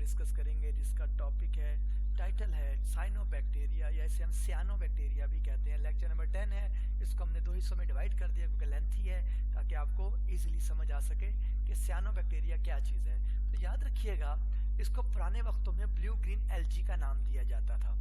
Discuss करेंगे जिसका topic है, टाइटल है साइनोबैक्टीरिया, या इसे हम सियानोबैक्टीरिया भी कहते हैं। लेक्चर नंबर 10 है। इसको हमने दो हिस्सों में डिवाइड कर दिया क्योंकि लेंथी है, ताकि आपको इजीली समझ आ सके कि सियानोबैक्टीरिया क्या चीज़ है। तो याद रखिएगा, इसको पुराने वक्तों में ब्लू ग्रीन एल्गी का नाम दिया जाता था।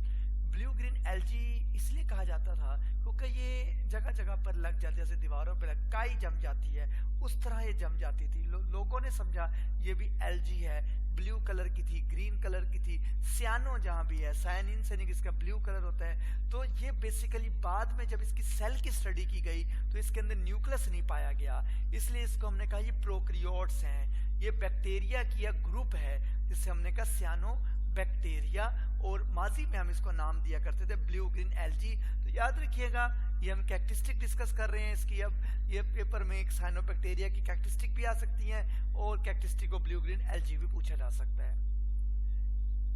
ब्लू ग्रीन एल्गी इसलिए कहा जाता था क्योंकि ये जगह जगह पर लग जाती है, जैसे दीवारों पर काई जम जाती है उस तरह ये जम जाती थी। लोगों ने समझा ये भी एल्गी है, ब्लू कलर की थी, ग्रीन कलर की थी। सियानो जहाँ भी है, साइनिन से इसका ब्लू कलर होता है। तो ये बेसिकली बाद में जब इसकी सेल की स्टडी की गई तो इसके अंदर न्यूक्लियस नहीं पाया गया, इसलिए इसको हमने कहा ये प्रोकैरियोट्स हैं। ये बैक्टीरिया की एक ग्रुप है जिसे हमने कहा सियानो बैक्टीरिया, और माजी में हम इसको नाम दिया करते थे ब्लू ग्रीन एल्गी। तो याद रखिएगा, ये हम कैरेक्टरिस्टिक डिस्कस कर रहे हैं इसकी। अब ये पेपर में एक साइनोबैक्टीरिया की कैरेक्टरिस्टिक भी आ सकती हैं और characteristic of blue green algae भी पूछा जा सकता है।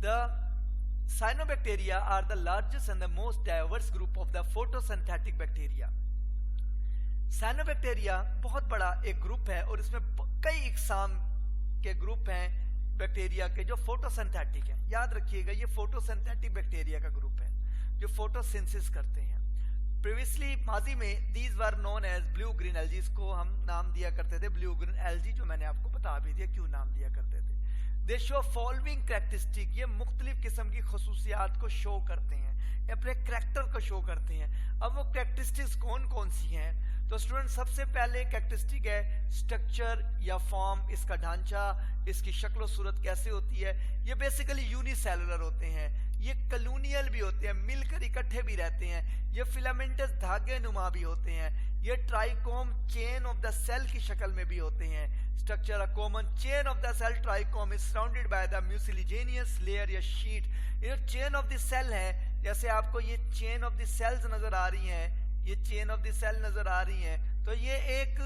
The cyanobacteria are the largest and the most diverse group of the photosynthetic bacteria. Cyanobacteria बहुत बड़ा एक ग्रुप है और इसमें कई इकसाम के ग्रुप हैं बैक्टीरिया के जो फोटोसिंथेटिक हैं। याद रखिएगा, ये फोटोसिंथेटिक बैक्टीरिया का ग्रुप है जो फोटोसिंथेसिस करते हैं। प्रीवियसली माजी में these were known as blue green algae, इसको हम नाम दिया करते थे ब्लू ग्रीन एल्गी, जो मैंने आपको बता भी दिया क्यों नाम दिया करते थे। दे शो फॉलोइंग कैरेक्टरिस्टिक, ये मुख्तलिफ किस्म की खसूसियात को शो करते हैं, अपने करैक्टर को शो करते हैं। अब वो कैरेक्टरिस्टिक्स कौन कौन सी हैं? तो स्टूडेंट, सबसे पहले कैरेक्टरिस्टिक है स्ट्रक्चर या फॉर्म, इसका ढांचा, इसकी शक्ल सूरत कैसे होती है। ये बेसिकली यूनिसेलुलर होते हैं, ये कॉलोनियल भी होते हैं, मिलकर इकट्ठे भी रहते हैं। ये फिलामेंटस धागे नुमा भी होते हैं। ये trichome chain of the cell की शक्ल में भी होते हैं। Structure a common chain of the cell trichome is surrounded by the mucilaginous layer या शीट। ये चेन ऑफ द सेल है, जैसे आपको ये चेन ऑफ द सेल्स नजर आ रही हैं, ये चेन ऑफ द सेल नजर आ रही हैं, तो ये एक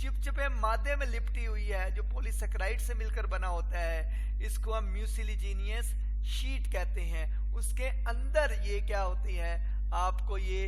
चिपचिपे मादे में लिपटी हुई है जो पॉलीसेकेराइड से मिलकर बना होता है। इसको हम म्यूसिलिजेनियस शीट कहते हैं। उसके अंदर ये क्या होती है, आपको ये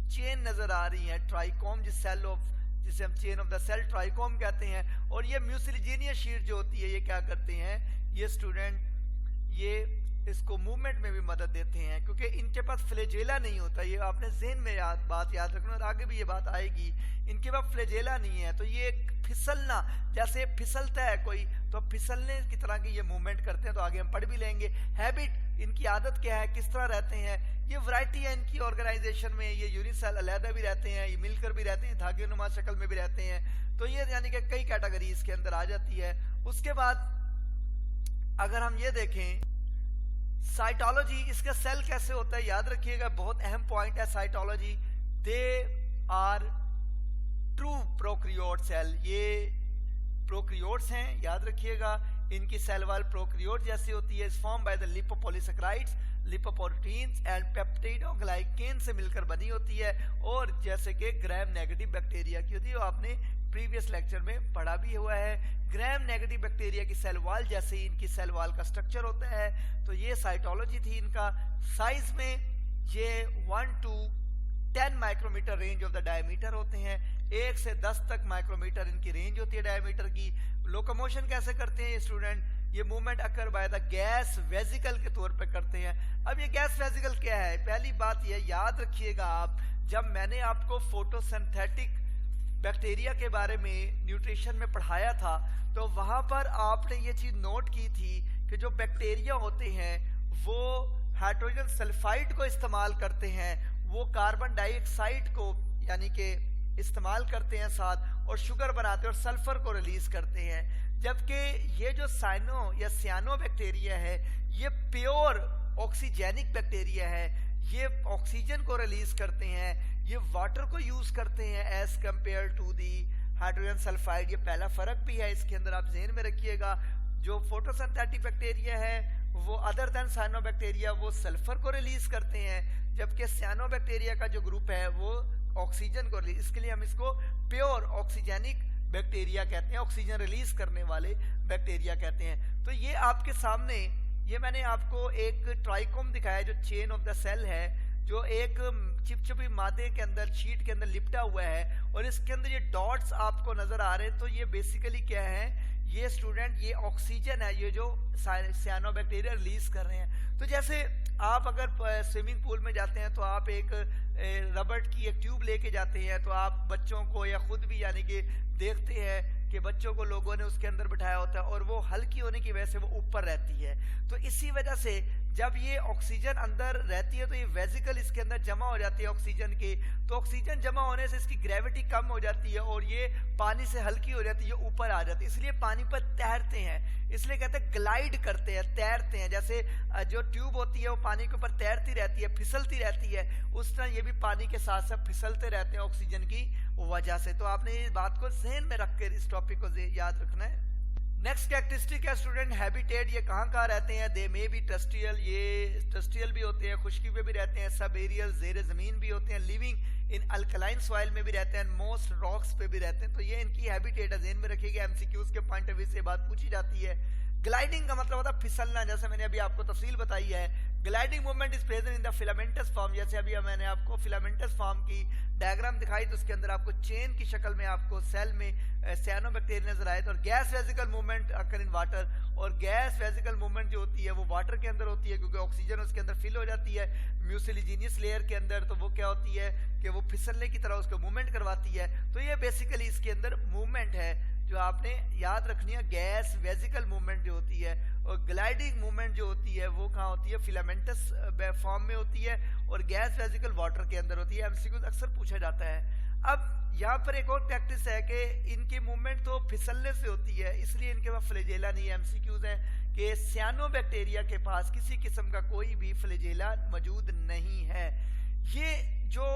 चेन नजर आ रही है, ट्राइकोम, जिसे हम chain of the cell trichome कहते हैं। और ये म्यूसिलिजेनियस शीट जो होती है, ये क्या करते हैं, ये स्टूडेंट ये इसको मूवमेंट में भी मदद देते हैं, क्योंकि इनके पास फ्लैजेला नहीं होता। ये आपने ज़हन में बात याद रखना, और आगे भी ये बात आएगी। इनके पास फ्लैजेला नहीं है, तो ये फिसलना, जैसे फिसलता है कोई, तो फिसलने की तरह की ये मूवमेंट करते हैं। तो आगे हम पढ़ भी लेंगे। हैबिट, इनकी आदत क्या है, किस तरह रहते हैं, ये वैरायटी है इनकी ऑर्गेनाइजेशन में। ये यूनिसेल अलहदा भी रहते हैं, ये मिलकर भी रहते हैं, धागे नुमा शक्ल में भी रहते हैं। तो ये यानी कि कई कैटेगरी इसके अंदर आ जाती है। उसके बाद अगर हम ये देखें साइटोलॉजी, इसका सेल कैसे होता है, याद रखिएगा, बहुत अहम पॉइंट है cytology. They are true prokaryote cell, ये प्रोकैरियोट्स हैं, याद रखिएगा। इनकी सेल वाल प्रोकैरियोट जैसी होती है। Form by the lipopolysaccharides, lipoproteins and peptidoglycan से मिलकर बनी होती है, और जैसे कि ग्राम नेगेटिव बैक्टीरिया की होती है, आपने प्रीवियस लेक्चर में पढ़ा भी हुआ है। ग्राम नेगेटिव बैक्टीरिया की सेल वाल जैसे ही इनकी सेल वाल का स्ट्रक्चर होता है। तो ये साइटोलॉजी थी इनका। साइज में ये 1 to 10 micrometre range of the diameter होते हैं। 1 से 10 तक माइक्रोमीटर इनकी रेंज होती है डायमीटर की। लोकोमोशन कैसे करते हैं ये स्टूडेंट, ये movement occur by the gas vesicle के तौर पे करते हैं। अब ये गैस वेजिकल क्या है, पहली बात ये याद रखिएगा आप, जब मैंने आपको फोटोसिंथेटिक बैक्टीरिया के बारे में न्यूट्रिशन में पढ़ाया था, तो वहां पर आपने ये चीज नोट की थी कि जो बैक्टीरिया होते हैं वो हाइड्रोजन सल्फाइड को इस्तेमाल करते हैं, वो कार्बन डाइऑक्साइड को यानी कि इस्तेमाल करते हैं साथ, और शुगर बनाते हैं और सल्फर को रिलीज करते हैं। जबकि ये जो साइनो या सियानो बैक्टीरिया है, ये प्योर ऑक्सीजेनिक बैक्टीरिया है, ये ऑक्सीजन को रिलीज करते हैं, ये वाटर को यूज करते हैं as compare to the hydrogen sulphide. ये पहला फर्क भी है इसके अंदर, आप ज़हन में रखिएगा। जो फोटोसिंथेटिक बैक्टीरिया है वो अदर देन साइनोबैक्टीरिया वो सल्फर को रिलीज करते हैं, जबकि सियानोबैक्टीरिया का जो ग्रुप है वो ऑक्सीजन को रिलीज, इसके लिए हम इसको प्योर ऑक्सीजेनिक बैक्टीरिया कहते हैं, ऑक्सीजन रिलीज करने वाले बैक्टीरिया कहते हैं। तो ये आपके सामने, ये मैंने आपको एक ट्राइकोम दिखाया जो चेन ऑफ द सेल है, जो एक चिपचिपी मादे के अंदर, शीट के अंदर लिपटा हुआ है, और इसके अंदर ये डॉट्स आपको नजर आ रहे हैं। तो ये बेसिकली क्या है, ये स्टूडेंट ये ऑक्सीजन है, ये जो साइनोबैक्टीरिया रिलीज कर रहे हैं। तो जैसे आप अगर स्विमिंग पूल में जाते हैं तो आप एक रबड़ की एक ट्यूब लेके जाते हैं, तो आप बच्चों को या खुद भी यानी कि देखते हैं कि बच्चों को लोगों ने उसके अंदर बिठाया होता है और वो हल्की होने की वजह से वो ऊपर रहती है। तो इसी वजह से जब ये ऑक्सीजन अंदर रहती है तो ये वेजिकल इसके अंदर जमा हो जाती है ऑक्सीजन की, तो ऑक्सीजन जमा होने से इसकी ग्रेविटी कम हो जाती है और ये पानी से हल्की हो जाती है, ऊपर आ जाती है, इसलिए पानी पर तैरते हैं। इसलिए कहते हैं ग्लाइड करते हैं, तैरते हैं। जैसे जो ट्यूब होती है वो पानी के ऊपर तैरती रहती है, फिसलती रहती है, उस तरह ये भी पानी के साथ साथ फिसलते रहते हैं ऑक्सीजन की वजह से। तो आपने इस बात को ज़हन में रख कर इस टॉपिक को याद रखना है। नेक्स्ट कैरेक्टरिस्टिक है स्टूडेंट हैबिटेट। ये कहाँ कहाँ रहते हैं? दे मे बी टेरेस्ट्रियल, ये टेरेस्ट्रियल भी होते हैं, खुश्की पे भी रहते हैं, सब एरियल ज़ेर ज़मीन भी होते हैं, लिविंग इन अल्कलाइन सॉइल में भी रहते हैं, मोस्ट रॉक्स पे भी रहते हैं। तो ये इनकी हैबिटेट है, ज़हन में रखिएगा, एमसीक्यूज के पॉइंट ऑफ व्यू से बात पूछी जाती है। ग्लाइडिंग का मतलब होता है फिसलना, जैसे मैंने अभी आपको तफसील बताई है। Gliding movement is present in the filamentous form, जैसे अभी मैंने आपको फिलामेंटस फॉर्म की डायग्राम दिखाई तो उसके अंदर आपको चेन की शक्ल में आपको सेल में साइनोबैक्टीरिया नजर आए। तो और gas vesicle movement occur in water, और गैस वेसिकल मूवमेंट जो होती है वो वाटर के अंदर होती है क्योंकि ऑक्सीजन उसके अंदर फिल हो जाती है म्यूसिलिजीनियस लेयर के अंदर। तो वो क्या होती है कि वो फिसलने की तरह उसको मूवमेंट करवाती है। तो ये बेसिकली इसके अंदर मूवमेंट है जो आपने याद रखनी है, गैस वेसिकल मूवमेंट जो होती है। और ग्लाइडिंग मूवमेंट जो होती है वो कहाँ होती है? फिलामेंटस फॉर्म में होती है और गैस वेसिकल वाटर के अंदर होती है। एमसीक्यू अक्सर पूछा जाता है। अब यहाँ पर एक और प्रैक्टिस है कि इनकी मूवमेंट तो फिसलने से होती है, इसलिए इनके पास फ्लैजेला नहीं है। एमसीक्यूज है कि साइनोबैक्टीरिया के पास किसी किस्म का कोई भी फ्लैजेला मौजूद नहीं है। ये जो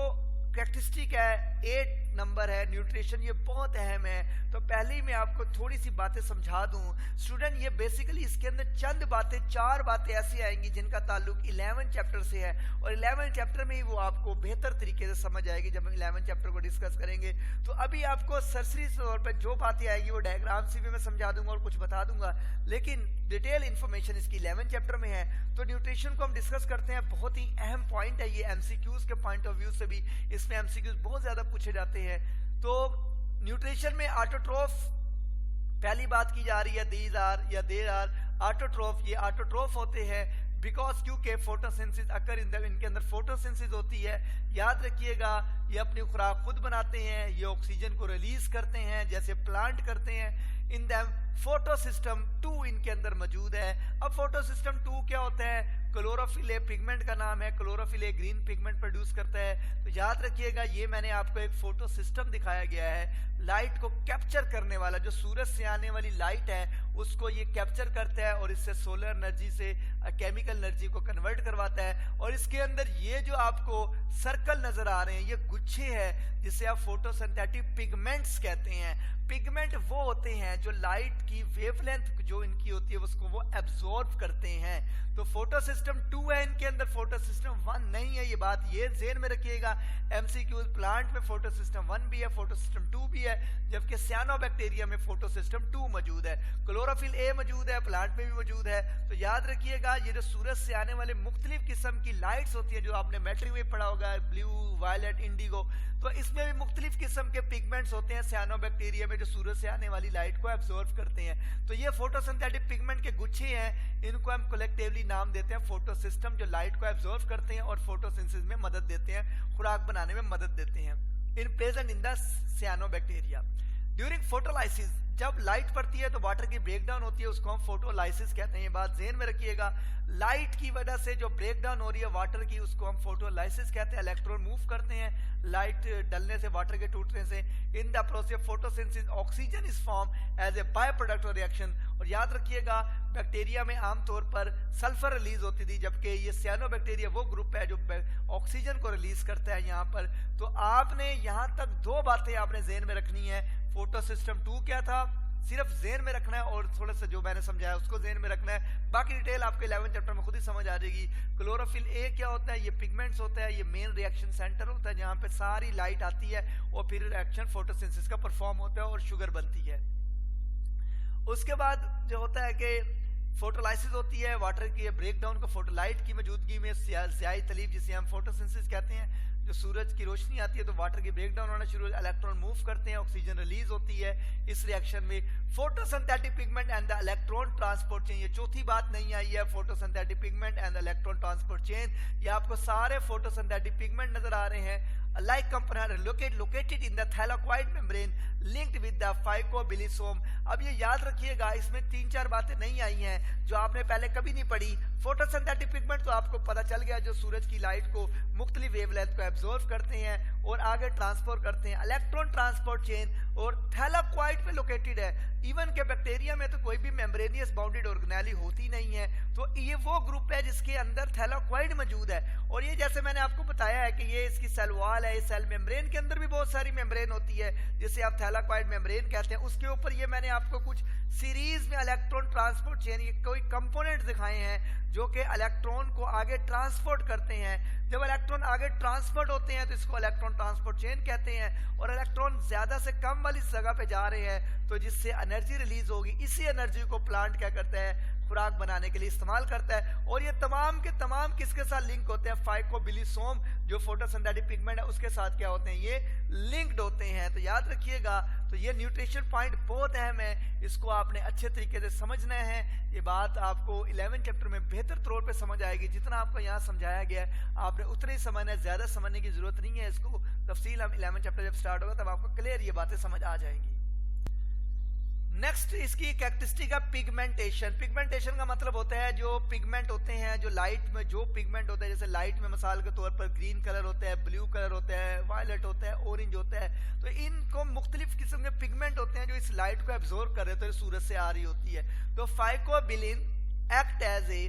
कैरेक्टरिस्टिक है 8 नंबर है न्यूट्रिशन, ये बहुत अहम है। तो पहले ही मैं आपको थोड़ी सी बातें समझा दूं स्टूडेंट। ये बेसिकली इसके अंदर चंद बातें, 4 बातें ऐसी आएंगी जिनका ताल्लुक 11 चैप्टर से है और 11 चैप्टर में ही वो आपको बेहतर तरीके से समझ आएगी जब हम 11 चैप्टर को डिस्कस करेंगे। तो अभी आपको सरसरी तौर पर जो बातें आएगी वो डायग्राम से भी मैं समझा दूंगा और कुछ बता दूंगा, लेकिन डिटेल इंफॉर्मेशन इसकी 11 चैप्टर में है। तो न्यूट्रिशन को हम डिस्कस करते हैं, बहुत ही अहम पॉइंट है ये एमसीक्यूज के पॉइंट ऑफ व्यू से भी, इसमें एमसीक्यूज बहुत ज्यादा पूछे जाते हैं। तो न्यूट्रिशन में ऑटोट्रोफ पहली बात की जा रही है, दीज आर या देर आर ऑटोट्रोफ। ये ऑटोट्रोफ होते हैं बिकॉज क्योंकि फोटोसिंथेसिस अकर इनके अंदर फोटोसिंथेसिस होती है। याद रखिएगा ये अपनी खुराक खुद बनाते हैं, ये ऑक्सीजन को रिलीज करते हैं जैसे प्लांट करते हैं। इन दैम फोटोसिस्टम 2 इनके अंदर मौजूद है। अब फोटोसिस्टम 2 क्या होता है? क्लोरोफिल ए पिगमेंट का नाम है, chlorophyll A green pigment produce करता है। तो याद रखिएगा ये मैंने आपको एक फोटो सिस्टम दिखाया गया है, लाइट को कैप्चर करने वाला, जो सूरज से आने वाली लाइट है उसको ये कैप्चर करता है और इससे सोलर एनर्जी से केमिकल एनर्जी को कन्वर्ट करवाता है। और इसके अंदर ये जो आपको सर्कल नजर आ रहे हैं ये गुच्छे हैं जिसे आप फोटोसिंथेटिक पिगमेंट्स कहते हैं। पिगमेंट वो होते हैं जो लाइट की वेवलेंथ जो इनकी होती है उसको वो एब्जॉर्ब करते हैं। तो फोटोसिस्टम 2 है इनके अंदर, फोटोसिस्टम 1 नहीं है। ये बात ये ज़हन में रखिएगा। एमसीक्यूज प्लांट में फोटोसिस्टम 1 भी है, फोटोसिस्टम 2 भी है, जबकि साइनोबैक्टीरिया में फोटोसिस्टम 2 मौजूद है। क्लोरोफिल ए मौजूद है, प्लांट में भी मौजूद है। तो याद रखिएगा ये जो सूरज से आने वाले मुख्तलिफ किस्म की लाइट्स होती है जो आपने मैट्रिक में पढ़ा होगा, ब्लू, वायलेट, इंडिगो, तो इसमें भी मुख्तलिफ किस्म के पिगमेंट्स होते हैं साइनोबैक्टीरिया में जो सूरज से आने वाली लाइट को एब्जॉर्ब करते हैं। तो ये फोटोसिंथेटिक पिगमेंट के गुच्छे हैं, इनको हम कलेक्टिवली नाम देते हैं फोटोसिस्टम, जो लाइट को एब्जॉर्ब करते हैं और फोटोसिंथेसिस में मदद देते हैं, खुराक बनाने में मदद देते हैं। In present in the cyanobacteria during photolysis, जब लाइट पड़ती है तो वाटर की ब्रेकडाउन होती है, उसको हम फोटोलाइसिस कहते हैं। ये बात ज़हन में रखिएगा। लाइट की वजह से जो ब्रेकडाउन हो रही है वाटर की उसको हम फोटोलाइसिस कहते हैं। इलेक्ट्रॉन मूव करते हैं लाइट डलने से, वाटर के टूटने से। In the process photosynthesis oxygen is form as a by product of reaction. और याद रखिएगा बैक्टीरिया में आमतौर पर सल्फर रिलीज होती थी, जबकि ये साइनोबैक्टीरिया वो ग्रुप है जो ऑक्सीजन को रिलीज करता है यहाँ पर। तो आपने यहाँ तक 2 बातें आपने ज़हन में रखनी है। फोटोसिस्टम 2 क्या था सिर्फ ज़हन में रखना है और थोड़ा सा जो मैंने समझाया उसको ज़हन में रखना है, बाकी डिटेल आपके 11 चैप्टर में खुद ही समझ आ जाएगी। क्लोरोफिल ए क्या होता है? ये पिगमेंट्स होता है, ये मेन रिएक्शन सेंटर होता है जहाँ पे सारी लाइट आती है और फिर रिएक्शन फोटोसिंथेसिस का परफॉर्म होता है और शुगर बनती है। उसके बाद जो होता है कि फोटोलाइसिस होती है, वाटर की ब्रेकडाउन को फोटोलाइट की मौजूदगी में स्याही तलीब जिसे हम फोटोसिंथेसिस कहते हैं, जो सूरज की रोशनी आती है तो वाटर की ब्रेकडाउन होना शुरू, इलेक्ट्रॉन मूव करते हैं, ऑक्सीजन रिलीज होती है। इस रिएक्शन में photosynthetic pigment and the electron transport chain, ये चौथी बात नहीं आई है, photosynthetic pigment and the electron transport chain. ये आपको सारे फोटोसिंथेटिक पिगमेंट नजर आ रहे हैं। Like component located in the thylakoid membrane linked with the phycobilisome। अब ये याद रखिएगा, इसमें 3-4 बातें नहीं आई हैं जो आपने पहले कभी नहीं पढ़ी। फोटोसिंथेटिक पिगमेंट तो आपको पता चल गया, जो सूरज की लाइट को मुख्तलिफ वेवलेंथ को एब्जॉर्व करते हैं और आगे ट्रांसफर करते हैं। इलेक्ट्रॉन ट्रांसपोर्ट चेन और थैलाक्वाइड पे लोकेटेड है। इवन के बैक्टीरिया में तो कोई भी मेम्ब्रेनियस बाउंडेड ऑर्गेनेली होती नहीं है, तो ये वो ग्रुप है जिसके अंदर थैलाक्वाइड मौजूद है। और ये जैसे मैंने आपको बताया है कि ये इसकी सेल वॉल है, सेल मेम्ब्रेन के अंदर भी बहुत सारी मेम्ब्रेन होती है जिसे आप थैलाक्वाइड मेम्ब्रेन कहते हैं। उसके ऊपर ये मैंने आपको कुछ सीरीज में इलेक्ट्रॉन ट्रांसपोर्ट चेन ये कोई कंपोनेंट दिखाए हैं जो कि इलेक्ट्रॉन को आगे ट्रांसपोर्ट करते हैं। जब इलेक्ट्रॉन आगे ट्रांसपोर्ट होते हैं तो इसको इलेक्ट्रॉन ट्रांसपोर्ट चेन कहते हैं। और इलेक्ट्रॉन ज्यादा से कम वाली जगह पे जा रहे हैं तो जिससे एनर्जी रिलीज होगी, इसी एनर्जी को प्लांट क्या करता है, खुराक बनाने के लिए इस्तेमाल करता है। और ये तमाम के तमाम किसके साथ लिंक होते हैं, फाइकोबिलिसोम जो फोटोसिंथेटिक पिगमेंट है उसके साथ क्या होते हैं, ये लिंक्ड होते हैं। तो याद रखिएगा, तो ये न्यूट्रिशन पॉइंट बहुत अहम है, इसको आपने अच्छे तरीके से समझना है। ये बात आपको 11 चैप्टर में बेहतर तौर पे समझ आएगी। जितना आपको यहाँ समझाया गया है आपने उतना ही समझना है, ज्यादा समझने की जरूरत नहीं है। इसको तफसील हम 11 चैप्टर जब स्टार्ट होगा तब आपको क्लियर ये बातें समझ आ जाएंगी। नेक्स्ट इसकी कैरेक्टरिस्टिक है पिगमेंटेशन। पिगमेंटेशन का मतलब होता है जो पिगमेंट होते हैं, जो लाइट में जो पिगमेंट होता है, जैसे लाइट में मिसाल के तौर पर ग्रीन कलर होता है, ब्लू कलर होता है, वायलेट होता है, ऑरेंज होता है। तो इनको मुख्तलिफ किस्म के पिगमेंट होते हैं जो इस लाइट को एब्जॉर्ब कर रहे होते हैं, सूरज से आ रही होती है। तो phycobilin act as a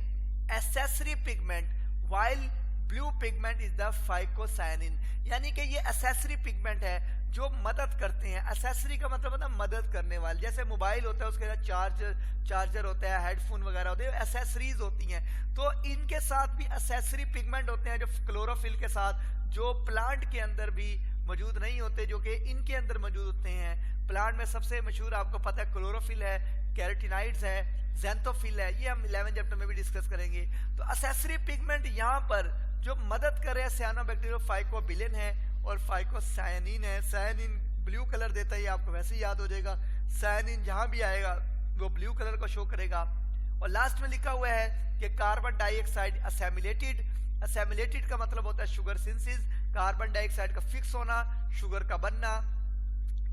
accessory pigment while blue pigment is the phycocyanin, यानी कि ये एसेसरी पिगमेंट है जो मदद करते हैं। एसेसरी का मतलब होता है मदद करने वाले, जैसे मोबाइल होता है उसके साथ चार्जर होता है, हेडफोन वगैरह होते हैं, एसेसरीज होती हैं। तो इनके साथ भी एसेसरी पिगमेंट होते हैं जो क्लोरोफिल के साथ, जो प्लांट के अंदर भी मौजूद नहीं होते, जो कि इनके अंदर मौजूद होते हैं। प्लांट में सबसे मशहूर आपको पता है क्लोरोफिल है, कैरोटीनाइड्स है, ज़ैंथोफिल है, ये हम 11 चैप्टर में भी डिस्कस करेंगे। तो एसेसरी पिगमेंट यहाँ पर जो मदद कर रहे हैं साइनोबैक्टीरिया, फाइकोबिलिन है और फाइकोसायनिन है। सायनिन ब्लू कलर देता है, ये आपको वैसे ही याद हो जाएगा। सायनिन जहां भी आएगा वो ब्लू कलर को शो करेगा। और लास्ट में लिखा हुआ है कि कार्बन डाइऑक्साइड असेमिलेटेड। असेमिलेटेड का मतलब होता है शुगर सिंथेसिस, कार्बन डाइऑक्साइड का फिक्स होना, शुगर का बनना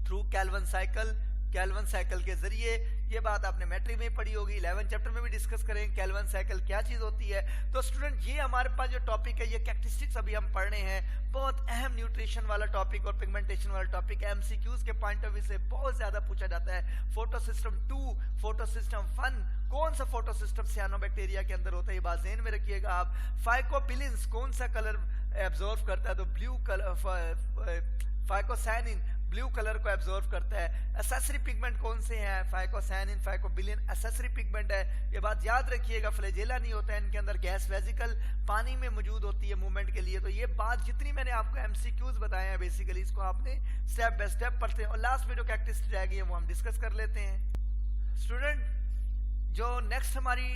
through Calvin cycle, Calvin cycle के जरिए। ये बात आपने मैट्रिक में पढ़ी होगी, 11 चैप्टर में भी डिस्कस करेंगे कैल्विन साइकिल क्या चीज होती है। तो स्टूडेंट ये हमारे पास जो टॉपिक है, ये कैरेक्टरिस्टिक्स अभी हम पढ़ रहे हैं, बहुत अहम न्यूट्रिशन वाला टॉपिक और पिगमेंटेशन वाला टॉपिक है। एमसीक्यूज के पॉइंट ऑफ व्यू से बहुत ज्यादा पूछा जाता है। फोटो सिस्टम 2, फोटो सिस्टम 1, कौन सा फोटो सिस्टम साइनोबैक्टीरिया के अंदर होता है, ये बात ज़हन में रखिएगा आप। फाइकोबिलिन्स कौन सा कलर एब्जॉर्व करता है, तो ब्लू कलर। फाइकोसायनिन ब्लू कलर को एब्जॉर्व करता है। एसेसरी पिगमेंट कौन से हैं, फाइकोसायनिन, फाइकोबिलिन एसेसरी पिगमेंट है, ये बात याद रखिएगा। फ्लैजेला नहीं होता है इनके अंदर, गैस वेजिकल पानी में मौजूद होती है मूवमेंट के लिए। तो ये बात जितनी मैंने आपको एमसीक्यूज बताए हैं बेसिकली इसको आपने स्टेप बाय स्टेप पढ़ते हैं और लास्ट में जो कैरेक्टरिस्टिक्स रह गई है वो हम डिस्कस कर लेते हैं। स्टूडेंट जो नेक्स्ट हमारी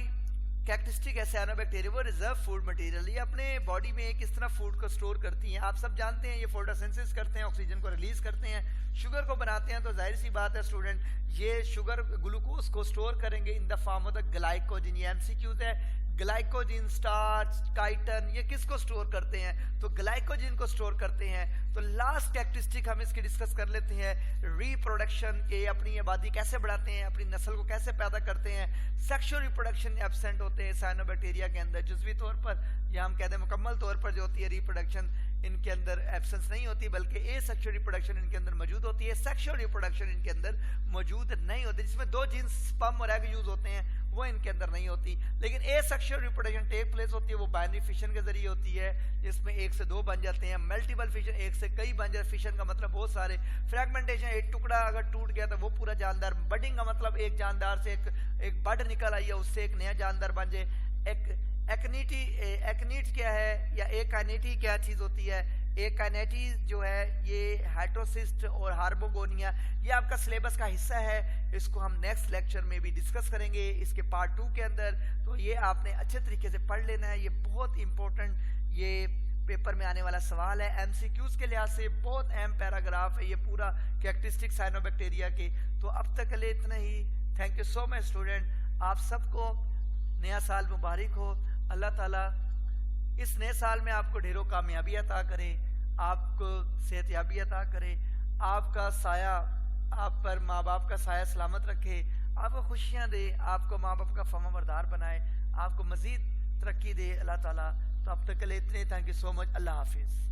कैरेक्टरिस्टिक है साइनोबैक्टीरिया, वो रिजर्व फूड मटेरियल। ये अपने बॉडी में किस तरह फूड को स्टोर करती हैं आप सब जानते हैं। ये फोटोसिंथेसिस करते हैं, ऑक्सीजन को रिलीज करते हैं, शुगर को बनाते हैं। तो जाहिर सी बात है स्टूडेंट, ये शुगर ग्लूकोज को स्टोर करेंगे in the form of the glycogen. ये एमसीक्यूज है। ग्लाइकोजन, स्टार्च, काइटन, ये किसको स्टोर करते हैं, तो ग्लाइकोजन को स्टोर करते हैं। तो लास्ट कैरेक्टरिस्टिक हम इसकी डिस्कस कर लेते हैं, रिप्रोडक्शन के, अपनी आबादी कैसे बढ़ाते हैं, अपनी नस्ल को कैसे पैदा करते हैं। सेक्सुअल रिप्रोडक्शन एब्सेंट होते हैं साइनोबैक्टीरिया के अंदर, जुज़वी तौर पर या हम कहते हैं मुकम्मल तौर पर जो होती है रिप्रोडक्शन इनके अंदर एब्सेंस नहीं होती, बल्कि ए सेक्सुअल रिप्रोडक्शन इनके अंदर मौजूद होती है। सेक्सुअल रिप्रोडक्शन इनके अंदर मौजूद नहीं होती, जिसमें 2 जीन्स स्पर्म और एग यूज होते हैं, वो इनके अंदर नहीं होती। लेकिन asexual reproduction take place होती है, वो बाइनरी फिशन के जरिए होती है, जिसमें 1 से 2 बन जाते हैं। मल्टीपल फिशन, 1 से कई बन जाते। फिशन का मतलब बहुत सारे। फ्रैगमेंटेशन, एक टुकड़ा अगर टूट गया तो वो पूरा जानदार। बडिंग का मतलब एक जानदार से एक बड निकल आई है, उससे एक नया जानदार बन जाए। एक्नीट क्या है या एकाइनेटी क्या चीज होती है, एकाइनेटी जो है ये हेटेरोसिस्ट और हार्मोगोनिया, ये आपका सिलेबस का हिस्सा है। इसको हम नेक्स्ट लेक्चर में भी डिस्कस करेंगे इसके पार्ट 2 के अंदर। तो ये आपने अच्छे तरीके से पढ़ लेना है, ये बहुत इंपॉर्टेंट ये पेपर में आने वाला सवाल है। एमसीक्यूज के लिहाज से बहुत अहम पैराग्राफ है ये पूरा, कैरेक्टरिस्टिक साइनोबैक्टीरिया के। तो अब तक के लिए इतना ही। Thank you so much student. आप सबको नया साल मुबारक हो। अल्लाह ताला इस नए साल में आपको ढेरों कामयाबी अता करे, आपको सेहतयाबी अता करे, आपका साया, आप पर माँ बाप का साया सलामत रखे, आपको खुशियाँ दे, आपको माँ बाप का फर्माबरदार बनाए, आपको मज़ीद तरक्की दे अल्लाह ताला। तो अब तक के लिए इतने। Thank you so much. अल्लाह हाफिज़।